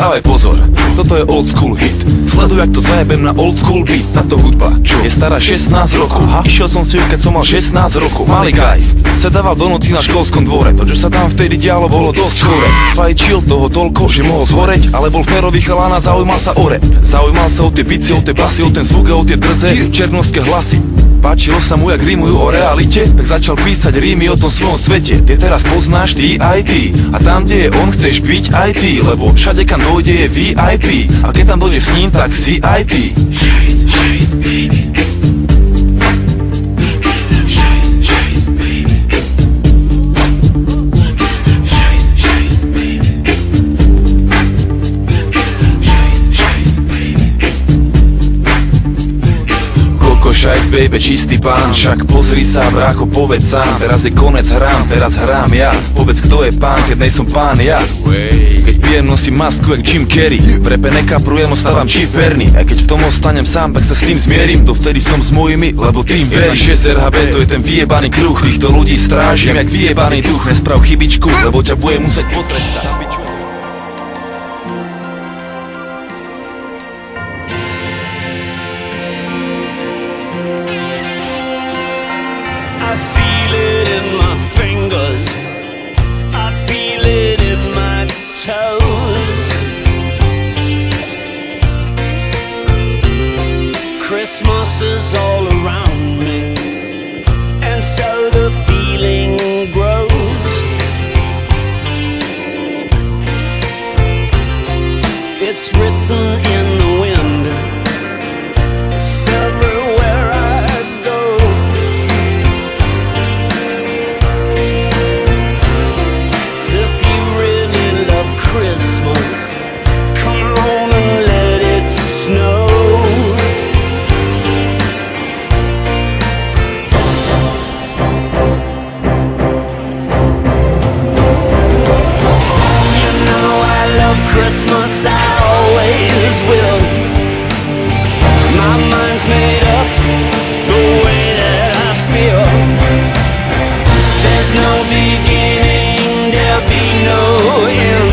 dávaj pozor, toto je old school hit. Sleduj, jak to zajebem na old school beat. Táto hudba, čo je stará 16 rokov. Išiel som si ju, keď som mal 16 rokov. Malý Geist sedával do noci na školskom dvore. To, čo sa tam vtedy dialo, bolo dosť chore. Fajčil toho toľko, že mohol zhoreť, ale bol férový chalán a zaujímal sa o rap. Zaujímal sa o tie bicie, o tie basy, o ten zvuk a o tie drze černovské hlasy. Páčilo sa mu, jak rímujú o realite, tak začal písať rímy o tom svojom svete. Ty teraz poznáš ty aj ty, a tam, kde je on, chceš byť aj ty, lebo všade kam dojde je VIP, a keď tam dojdeš s ním, tak si aj ty. Šajs, baby, čistý pán, však pozri sa, brácho, povedz sám. Teraz je konec hrám, teraz hrám ja. Povedz, kto je pán, keď nejsom pán ja. Keď pijem, nosím masku jak Jim Carrey. V repe nekaprujem, ostávam čiperný. A keď v tom ostanem sám, tak sa s tým zmierim. Dovtedy som s mojimi, lebo tým verím. 6 RHB, to je ten vyjebaný kruh. Týchto ľudí strážim jak vyjebaný duch. Nesprav chybičku, lebo ťa bude musieť potrestať. I feel it in my fingers, I feel it in my toes. Christmas is all around me, and so the feeling grows. It's written in the wind, so everywhere I go. Christmas, come on and let it snow. You know I love Christmas, I always will. My mind's made up the way that I feel. There's no beginning, there'll be no end.